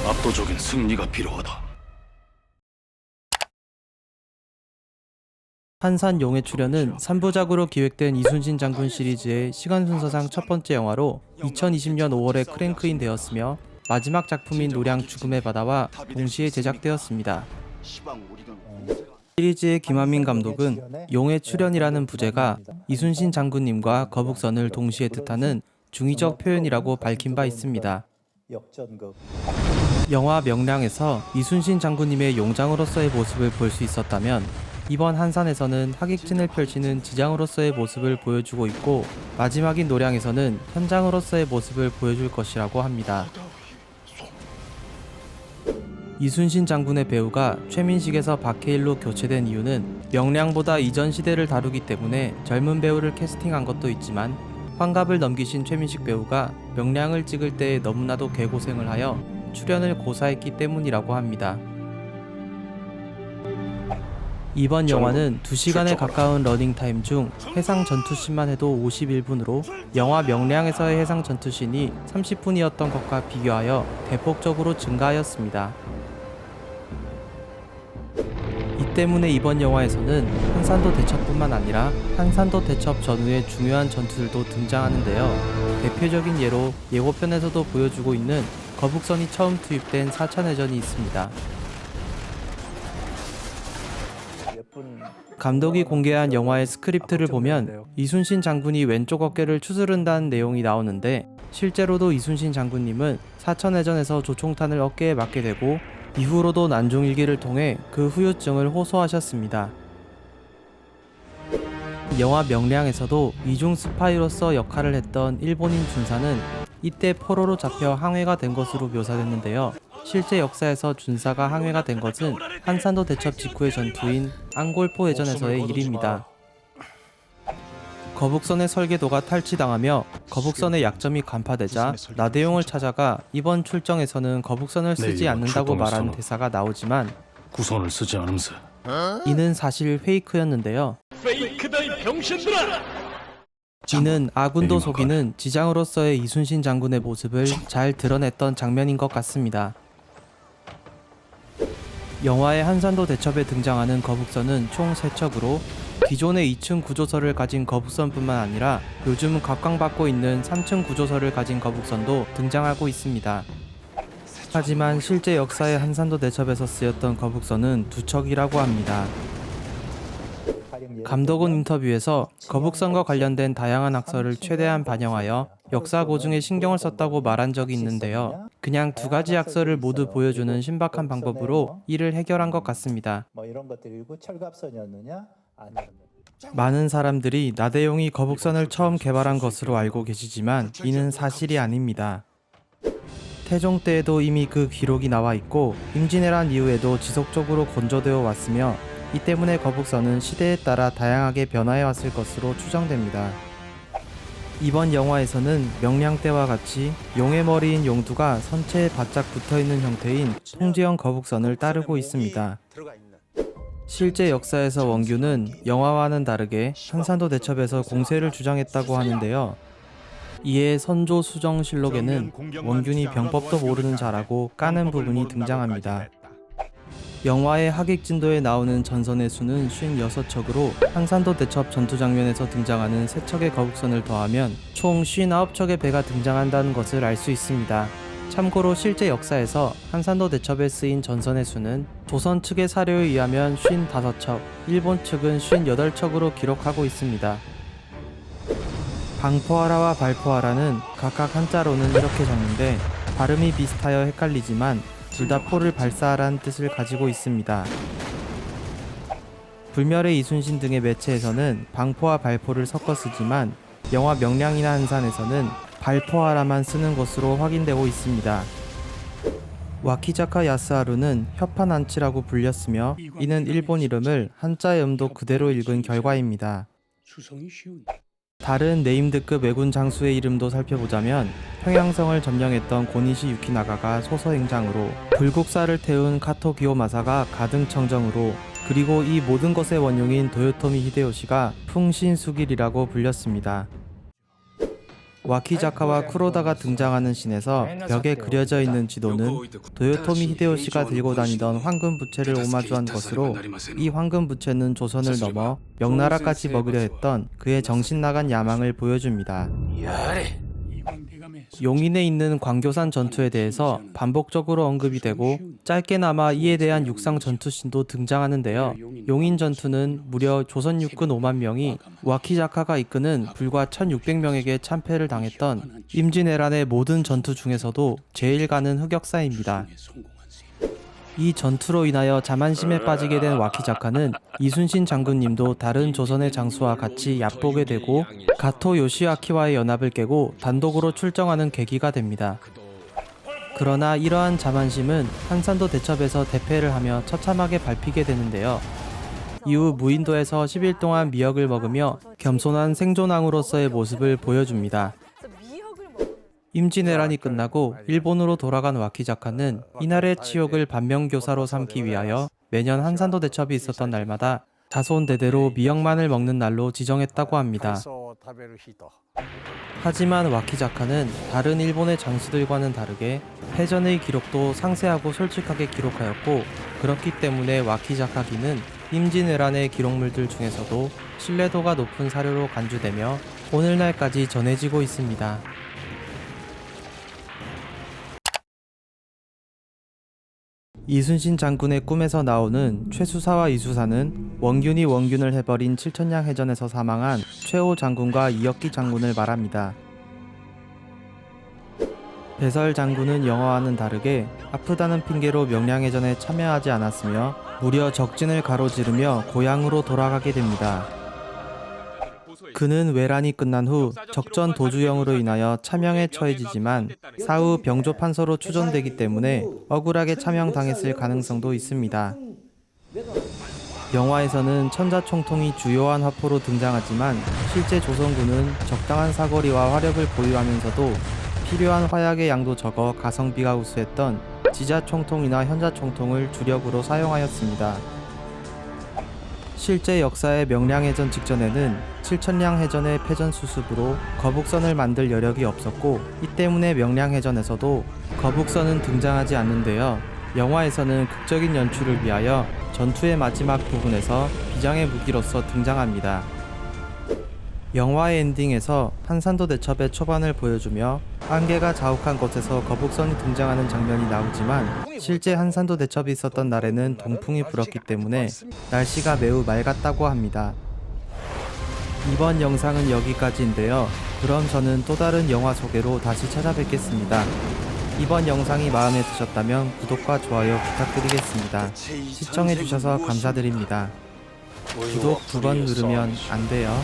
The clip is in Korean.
압도적인 승리가 필요하다. 한산 용의 출연은 3부작으로 기획된 이순신 장군 시리즈의 시간 순서상 첫 번째 영화로 2020년 5월에 크랭크인 되었으며 마지막 작품인 노량 죽음의 바다와 동시에 제작되었습니다. 시리즈의 김한민 감독은 용의 출연이라는 부제가 이순신 장군님과 거북선을 동시에 뜻하는 중의적 표현이라고 밝힌 바 있습니다. 영화 명량에서 이순신 장군님의 용장으로서의 모습을 볼 수 있었다면 이번 한산에서는 하객진을 펼치는 지장으로서의 모습을 보여주고 있고 마지막인 노량에서는 현장으로서의 모습을 보여줄 것이라고 합니다. 이순신 장군의 배우가 최민식에서 박해일로 교체된 이유는 명량보다 이전 시대를 다루기 때문에 젊은 배우를 캐스팅한 것도 있지만 환갑을 넘기신 최민식 배우가 명량을 찍을 때 너무나도 개고생을 하여 출연을 고사했기 때문이라고 합니다. 이번 영화는 2시간에 가까운 러닝타임 중 해상 전투씬만 해도 51분으로 영화 명량에서의 해상 전투씬이 30분이었던 것과 비교하여 대폭적으로 증가하였습니다. 이 때문에 이번 영화에서는 한산도 대첩뿐만 아니라 한산도 대첩 전후의 중요한 전투들도 등장하는데요. 대표적인 예로 예고편에서도 보여주고 있는 거북선이 처음 투입된 사천해전이 있습니다. 감독이 공개한 영화의 스크립트를 보면 이순신 장군이 왼쪽 어깨를 추스른다는 내용이 나오는데 실제로도 이순신 장군님은 사천해전에서 조총탄을 어깨에 맞게 되고 이후로도 난중일기를 통해 그 후유증을 호소하셨습니다. 영화 명량에서도 이중 스파이로서 역할을 했던 일본인 준사는 이때 포로로 잡혀 항해가 된 것으로 묘사됐는데요. 실제 역사에서 준사가 항해가 된 것은 한산도 대첩 직후의 전투인 앙골포 해전에서의 일입니다. 거북선의 설계도가 탈취당하며 거북선의 약점이 간파되자 나대용을 찾아가 이번 출정에서는 거북선을 쓰지 않는다고 말하는 대사가 나오지만 구선을 쓰지 않음세. 이는 사실 페이크였는데요. 페이크다 이 병신들아! 이는 아군도 속이는 지장으로서의 이순신 장군의 모습을 잘 드러냈던 장면인 것 같습니다. 영화의 한산도 대첩에 등장하는 거북선은 총 3척으로 기존의 2층 구조선을 가진 거북선뿐만 아니라 요즘 각광받고 있는 3층 구조선을 가진 거북선도 등장하고 있습니다. 하지만 실제 역사의 한산도 대첩에서 쓰였던 거북선은 2척이라고 합니다. 감독은 인터뷰에서 거북선과 관련된 다양한 학설을 최대한 반영하여 역사 고증에 신경을 썼다고 말한 적이 있는데요. 그냥 2가지 학설을 모두 보여주는 신박한 방법으로 이를 해결한 것 같습니다. 많은 사람들이 나대용이 거북선을 처음 개발한 것으로 알고 계시지만 이는 사실이 아닙니다. 태종 때에도 이미 그 기록이 나와 있고 임진왜란 이후에도 지속적으로 건조되어 왔으며 이 때문에 거북선은 시대에 따라 다양하게 변화해 왔을 것으로 추정됩니다. 이번 영화에서는 명량 때와 같이 용의 머리인 용두가 선체에 바짝 붙어있는 형태인 통제형 거북선을 따르고 있습니다. 실제 역사에서 원규는 영화와는 다르게 한산도 대첩에서 공세를 주장했다고 하는데요. 이에 선조 수정실록에는 원균이 병법도 모르는 자라고 까는 부분이 등장합니다. 영화의 하객진도에 나오는 전선의 수는 56척으로 한산도 대첩 전투 장면에서 등장하는 3척의 거북선을 더하면 총 59척의 배가 등장한다는 것을 알 수 있습니다. 참고로 실제 역사에서 한산도 대첩에 쓰인 전선의 수는 조선 측의 사료에 의하면 55척, 일본 측은 58척으로 기록하고 있습니다. 방포하라와 발포하라는 각각 한자로는 이렇게 적는데 발음이 비슷하여 헷갈리지만 둘 다 포를 발사하라는 뜻을 가지고 있습니다. 불멸의 이순신 등의 매체에서는 방포와 발포를 섞어 쓰지만 영화 명량이나 한산에서는 발포하라만 쓰는 것으로 확인되고 있습니다. 와키자카 야스하루는 협판안치라고 불렸으며 이는 일본 이름을 한자의 음도 그대로 읽은 결과입니다. 다른 네임드급 왜군 장수의 이름도 살펴보자면 평양성을 점령했던 고니시 유키나가가 소서행장으로 불국사를 태운 카토 기요마사가 가등청정으로 그리고 이 모든 것의 원흉인 도요토미 히데요시가 풍신수길이라고 불렸습니다. 와키자카와 쿠로다가 등장하는 씬에서 벽에 그려져 있는 지도는 도요토미 히데요시가 들고 다니던 황금 부채를 오마주한 것으로, 이 황금 부채는 조선을 넘어 명나라까지 먹으려 했던 그의 정신나간 야망을 보여줍니다. 용인에 있는 광교산 전투에 대해서 반복적으로 언급이 되고 짧게나마 이에 대한 육상 전투신도 등장하는데요. 용인 전투는 무려 조선 육군 5만 명이 와키자카가 이끄는 불과 1600명에게 참패를 당했던 임진왜란의 모든 전투 중에서도 제일 가는 흑역사입니다. 이 전투로 인하여 자만심에 빠지게 된 와키자카는 이순신 장군님도 다른 조선의 장수와 같이 얕보게 되고 가토 요시아키와의 연합을 깨고 단독으로 출정하는 계기가 됩니다. 그러나 이러한 자만심은 한산도 대첩에서 대패를 하며 처참하게 밟히게 되는데요. 이후 무인도에서 10일 동안 미역을 먹으며 겸손한 생존왕으로서의 모습을 보여줍니다. 임진왜란이 끝나고 일본으로 돌아간 와키자카는 이날의 치욕을 반면교사로 삼기 위하여 매년 한산도 대첩이 있었던 날마다 자손 대대로 미역만을 먹는 날로 지정했다고 합니다. 하지만 와키자카는 다른 일본의 장수들과는 다르게 해전의 기록도 상세하고 솔직하게 기록하였고, 그렇기 때문에 와키자카기는 임진왜란의 기록물들 중에서도 신뢰도가 높은 사료로 간주되며 오늘날까지 전해지고 있습니다. 이순신 장군의 꿈에서 나오는 최수사와 이수사는 원균이 원균을 해버린 칠천량 해전에서 사망한 최호 장군과 이혁기 장군을 말합니다. 배설 장군은 영화와는 다르게 아프다는 핑계로 명량해전에 참여하지 않았으며 무려 적진을 가로지르며 고향으로 돌아가게 됩니다. 그는 외란이 끝난 후 적전 도주형으로 인하여 차명에 처해지지만 사후 병조 판서로 추존되기 때문에 억울하게 차명당했을 가능성도 있습니다. 영화에서는 천자총통이 주요한 화포로 등장하지만 실제 조선군은 적당한 사거리와 화력을 보유하면서도 필요한 화약의 양도 적어 가성비가 우수했던 지자총통이나 현자총통을 주력으로 사용하였습니다. 실제 역사의 명량해전 직전에는 칠천량해전의 패전 수습으로 거북선을 만들 여력이 없었고, 이 때문에 명량해전에서도 거북선은 등장하지 않는데요. 영화에서는 극적인 연출을 위하여 전투의 마지막 부분에서 비장의 무기로서 등장합니다. 영화의 엔딩에서 한산도 대첩의 초반을 보여주며 안개가 자욱한 곳에서 거북선이 등장하는 장면이 나오지만 실제 한산도 대첩이 있었던 날에는 동풍이 불었기 때문에 날씨가 매우 맑았다고 합니다. 이번 영상은 여기까지인데요. 그럼 저는 또 다른 영화 소개로 다시 찾아뵙겠습니다. 이번 영상이 마음에 드셨다면 구독과 좋아요 부탁드리겠습니다. 시청해주셔서 감사드립니다. 구독 2번 누르면 안 돼요.